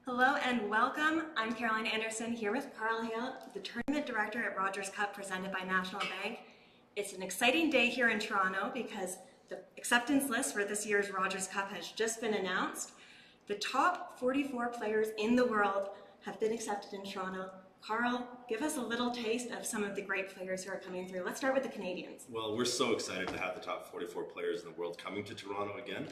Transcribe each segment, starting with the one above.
Hello and welcome. I'm Caroline Anderson here with Karl, Hale, the tournament director at Rogers Cup presented by National Bank. It's an exciting day here in Toronto because the acceptance list for this year's Rogers Cup has just been announced. The top 44 players in the world have been accepted in Toronto. Karl, give us a little taste of some of the great players who are coming through. Let's start with the Canadians. Well, we're so excited to have the top 44 players in the world coming to Toronto again.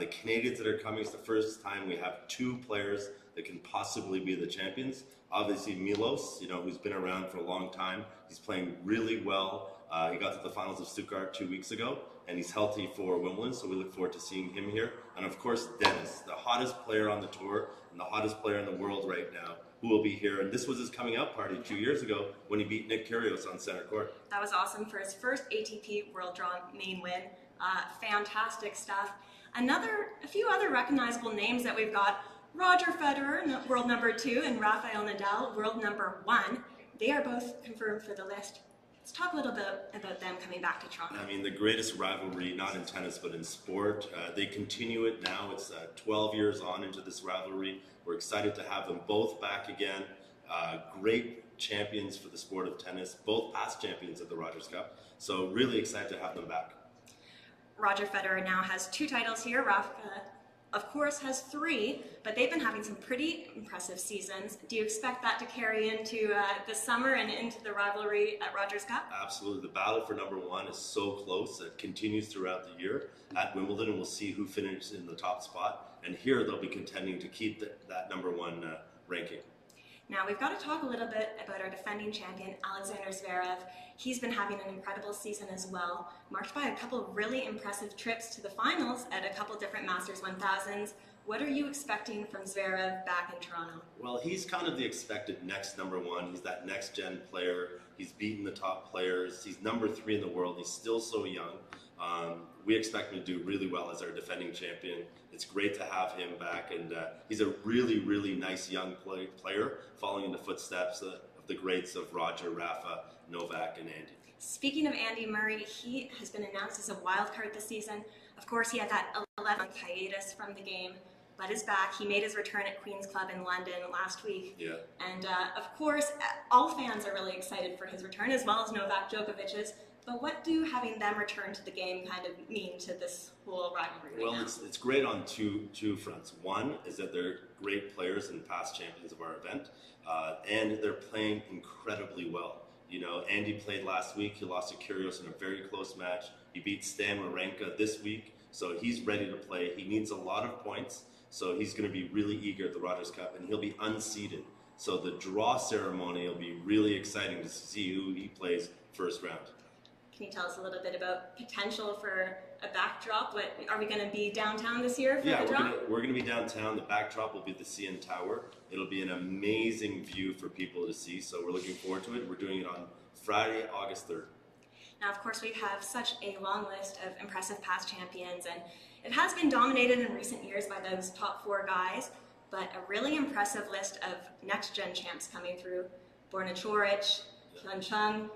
The Canadians that are coming is the first time we have two players that can possibly be the champions. Obviously, Milos, who's been around for a long time. He's playing really well. He got to the finals of Stuttgart 2 weeks ago, and he's healthy for Wimbledon, so we look forward to seeing him here. And of course, Dennis, the hottest player on the tour and the hottest player in the world right now, who will be here. And this was his coming out party 2 years ago when he beat Nick Kyrgios on center court. That was awesome for his first ATP World Draw main win. Fantastic stuff. A few other recognizable names that we've got: Roger Federer, world number 2, and Rafael Nadal, world number 1. They are both confirmed for the list. Let's talk a little bit about them coming back to Toronto. I mean, the greatest rivalry, not in tennis, but in sport. They continue it now. It's 12 years on into this rivalry. We're excited to have them both back again. Great champions for the sport of tennis, both past champions of the Rogers Cup. So really excited to have them back. Roger Federer now has 2 titles here. Rafa, of course, has 3, but they've been having some pretty impressive seasons. Do you expect that to carry into the summer and into the rivalry at Rogers Cup? Absolutely. The battle for number 1 is so close. It continues throughout the year. At Wimbledon, we'll see who finishes in the top spot. And here, they'll be contending to keep that number 1 ranking. Now, we've got to talk a little bit about our defending champion, Alexander Zverev. He's been having an incredible season as well, marked by a couple of really impressive trips to the finals at a couple different Masters 1000s. What are you expecting from Zverev back in Toronto? Well, he's kind of the expected next number 1. He's that next-gen player. He's beaten the top players. He's number 3 in the world. He's still so young. We expect him to do really well as our defending champion. It's great to have him back, and he's a really, really nice young player, following in the footsteps of the greats of Roger, Rafa, Novak, and Andy. Speaking of Andy Murray, he has been announced as a wild card this season. Of course, he had that 11-month hiatus from the game, but is back. He made his return at Queen's Club in London last week. Yeah. And of course, all fans are really excited for his return, as well as Novak Djokovic's. But what do having them return to the game kind of mean to this whole rivalry right now? Well, it's great on two fronts. One is that they're great players and past champions of our event, and they're playing incredibly well. Andy played last week. He lost to Kyrgios in a very close match. He beat Stan Wawrinka this week, so he's ready to play. He needs a lot of points, so he's going to be really eager at the Rogers Cup, and he'll be unseeded. So the draw ceremony will be really exciting to see who he plays first round. Can you tell us a little bit about potential for a backdrop? Are we going to be downtown this year for the draw? We're going to be downtown. The backdrop will be the CN Tower. It'll be an amazing view for people to see, so we're looking forward to it. We're doing it on Friday, August 3rd. Now, of course, we have such a long list of impressive past champions, and it has been dominated in recent years by those top 4 guys, but a really impressive list of next-gen champs coming through. Borna Coric, Hyun Chung,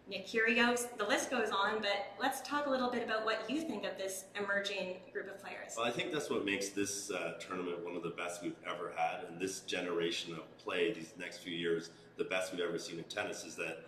Nick Kyrgios, the list goes on, but let's talk a little bit about what you think of this emerging group of players. Well, I think that's what makes this tournament one of the best we've ever had, and this generation of play, these next few years, the best we've ever seen in tennis, is that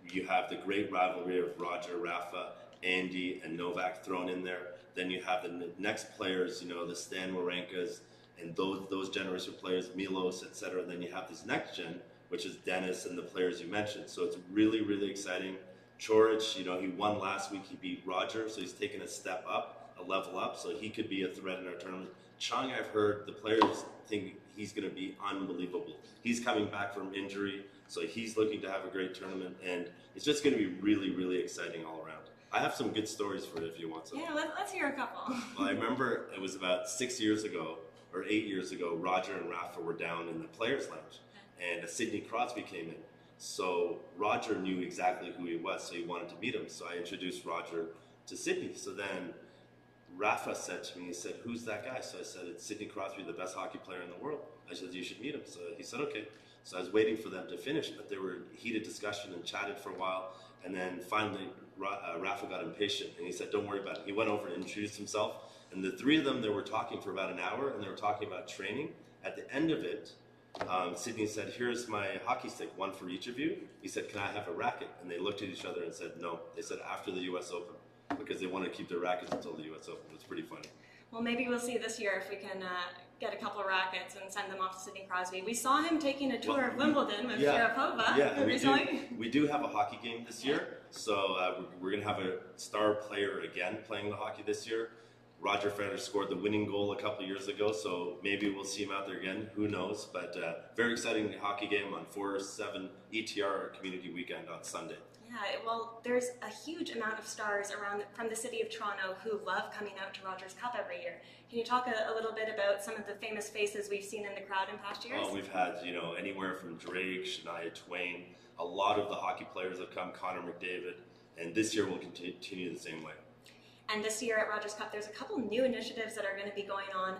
you have the great rivalry of Roger, Rafa, Andy, and Novak thrown in there. Then you have the next players, the Stan Wawrinkas, and those generation of players, Milos, etc. And then you have this next gen, which is Dennis and the players you mentioned. So it's really, really exciting. Coric, he won last week. He beat Roger, so he's taken a step up, a level up, so he could be a threat in our tournament. Chung, I've heard the players think he's going to be unbelievable. He's coming back from injury, so he's looking to have a great tournament, and it's just going to be really, really exciting all around. I have some good stories for it if you want some. Yeah, let's hear a couple. Well, I remember it was about 6 years ago, or 8 years ago, Roger and Rafa were down in the Players' Lounge, and Sidney Crosby came in. So Roger knew exactly who he was, so he wanted to meet him. So I introduced Roger to Sidney. So then Rafa said to me, he said, "Who's that guy?" So I said, "It's Sidney Crosby, the best hockey player in the world." I said, "You should meet him." So he said, "Okay." So I was waiting for them to finish, but they were in heated discussion and chatted for a while. And then finally, Rafa got impatient, and he said, "Don't worry about it." He went over and introduced himself. And the 3 of them, they were talking for about an hour, and they were talking about training. At the end of it, Sydney said, "Here's my hockey stick, one for each of you." He said, "Can I have a racket?" And they looked at each other and said, "No." They said, "After the U.S. Open," because they want to keep their rackets until the U.S. Open. It was pretty funny. Well, maybe we'll see this year if we can get a couple of rackets and send them off to Sidney Crosby. We saw him taking a tour of Wimbledon with Sharapova recently. We do have a hockey game this year, so we're going to have a star player again playing the hockey this year. Roger Federer scored the winning goal a couple of years ago, so maybe we'll see him out there again. Who knows? But very exciting hockey game on 4/7 ETR Community Weekend on Sunday. Yeah, well, there's a huge amount of stars from the city of Toronto who love coming out to Rogers Cup every year. Can you talk a little bit about some of the famous faces we've seen in the crowd in past years? Oh, we've had, anywhere from Drake, Shania Twain. A lot of the hockey players have come, Connor McDavid, and this year will continue the same way. And this year at Rogers Cup, there's a couple new initiatives that are going to be going on.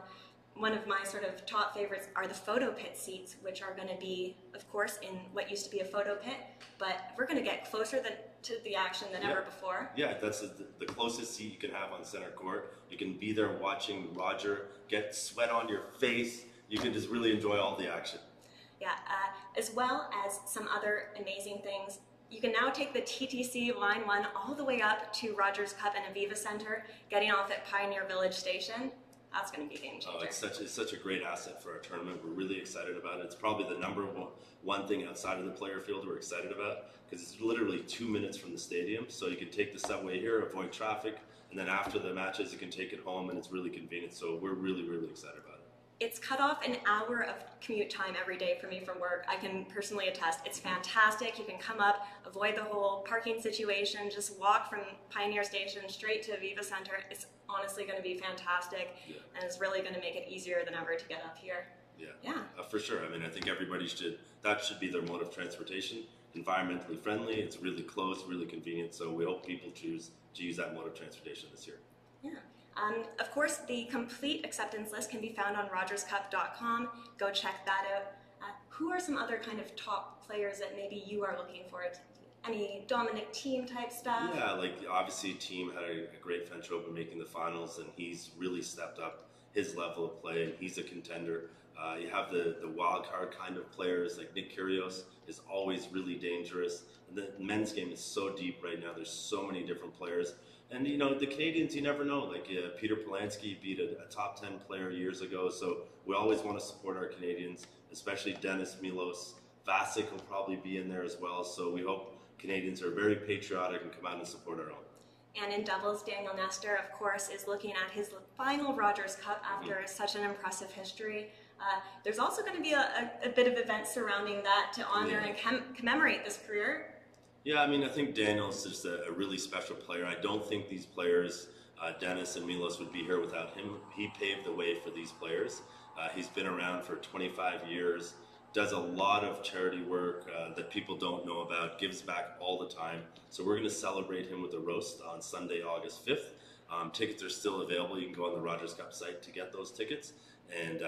One of my sort of top favorites are the photo pit seats, which are going to be, of course, in what used to be a photo pit, but we're going to get closer to the action than ever before. Yeah, that's the closest seat you can have on center court. You can be there watching Roger get sweat on your face. You can just really enjoy all the action. Yeah, as well as some other amazing things. You can now take the TTC Line 1 all the way up to Rogers Cup and Aviva Center, getting off at Pioneer Village Station. That's going to be a game changer. Oh, it's such a great asset for our tournament. We're really excited about it. It's probably the number one thing outside of the player field we're excited about, because it's literally 2 minutes from the stadium. So you can take the subway here, avoid traffic, and then after the matches you can take it home, and it's really convenient. So we're really, really excited about it. It's cut off an hour of commute time every day for me from work. I can personally attest. It's fantastic. You can come up, avoid the whole parking situation, just walk from Pioneer Station straight to Aviva Center. It's honestly going to be fantastic, and it's really going to make it easier than ever to get up here. Yeah. For sure. I mean, I think everybody that should be their mode of transportation. Environmentally friendly. It's really close, really convenient. So we hope people choose to use that mode of transportation this year. Yeah. Of course, the complete acceptance list can be found on rogerscup.com. Go check that out. Who are some other kind of top players that maybe you are looking for? Any Dominic Thiem type stuff? Yeah, like obviously Thiem had a great French Open making the finals, and he's really stepped up his level of play, and he's a contender. You have the wild card kind of players, like Nick Kyrgios is always really dangerous. And the men's game is so deep right now. There's so many different players. And, the Canadians, you never know. Like Peter Polansky beat a top 10 player years ago. So we always want to support our Canadians, especially Dennis, Milos. Vasek will probably be in there as well. So we hope Canadians are very patriotic and come out and support our own. And in doubles, Daniel Nestor, of course, is looking at his final Rogers Cup after such an impressive history. There's also going to be a bit of events surrounding that to honor and commemorate this career. Yeah, I mean, I think Daniel's just a really special player. I don't think these players, Dennis and Milos, would be here without him. He paved the way for these players. He's been around for 25 years, does a lot of charity work that people don't know about, gives back all the time. So we're going to celebrate him with a roast on Sunday, August 5th. Tickets are still available. You can go on the Rogers Cup site to get those tickets. And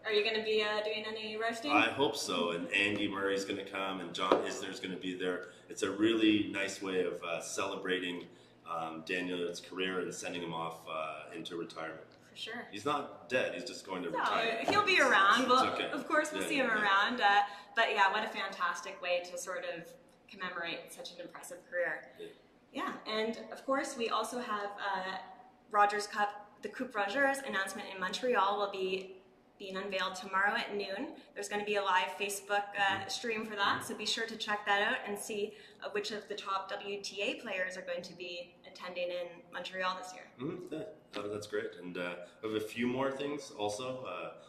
are you going to be doing any roasting? I hope so. And Andy Murray's going to come, and John Isner's going to be there. It's a really nice way of celebrating Daniel's career and sending him off into retirement. For sure. He's not dead. He's just going to retire. He'll be around. Well, okay. Of course, we'll see him around. But yeah, what a fantastic way to sort of commemorate such an impressive career. Yeah, and of course, we also have Rogers Cup, the Coupe Rogers announcement in Montreal will be being unveiled tomorrow at noon. There's going to be a live Facebook stream for that, so be sure to check that out and see which of the top WTA players are going to be attending in Montreal this year. That's great. And we have a few more things also.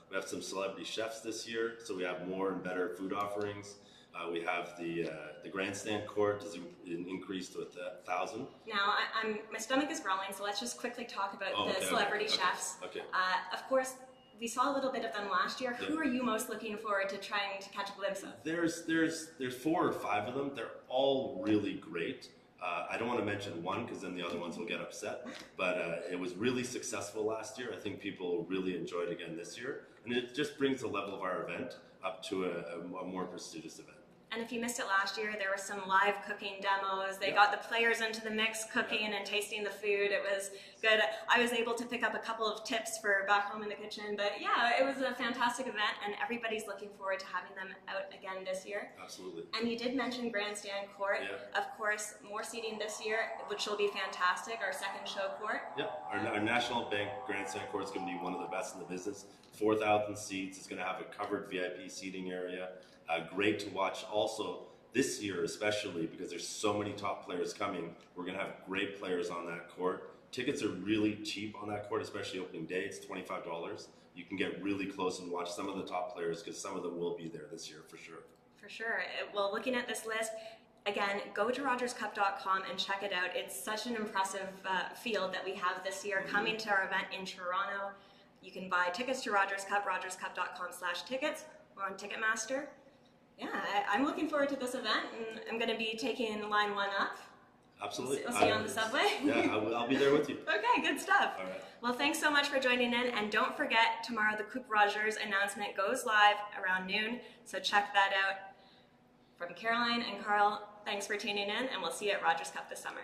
We have some celebrity chefs this year, so we have more and better food offerings. We have the grandstand court has increased to 1,000. Now, my stomach is growling, so let's just quickly talk about the celebrity chefs. Okay. Of course, we saw a little bit of them last year. Who are you most looking forward to trying to catch a glimpse of? There's 4 or 5 of them. They're all really great. I don't want to mention one because then the other ones will get upset. But it was really successful last year. I think people really enjoyed it again this year. And it just brings the level of our event up to a more prestigious event. And if you missed it last year, there were some live cooking demos. They Yeah. got the players into the mix cooking and tasting the food. It was good. I was able to pick up a couple of tips for back home in the kitchen. But yeah, it was a fantastic event, and everybody's looking forward to having them out again this year. Absolutely. And you did mention Grandstand Court. Yeah. Of course, more seating this year, which will be fantastic, our second show court. Yeah, our National Bank Grandstand Court is going to be one of the best in the business. 4,000 seats. It's going to have a covered VIP seating area. Great to watch. Also, this year especially, because there's so many top players coming, we're going to have great players on that court. Tickets are really cheap on that court, especially opening day. It's $25. You can get really close and watch some of the top players because some of them will be there this year for sure. For sure. Well, looking at this list, again, go to rogerscup.com and check it out. It's such an impressive field that we have this year coming to our event in Toronto. You can buy tickets to Rogers Cup, rogerscup.com/tickets, or on Ticketmaster. Yeah, I'm looking forward to this event, and I'm going to be taking line 1 up. Absolutely. We'll see you on the subway. Yeah, I'll be there with you. Okay, good stuff. All right. Well, thanks so much for joining in, and don't forget, tomorrow the Coupe Rogers announcement goes live around noon, so check that out. From Caroline and Karl, thanks for tuning in, and we'll see you at Rogers Cup this summer.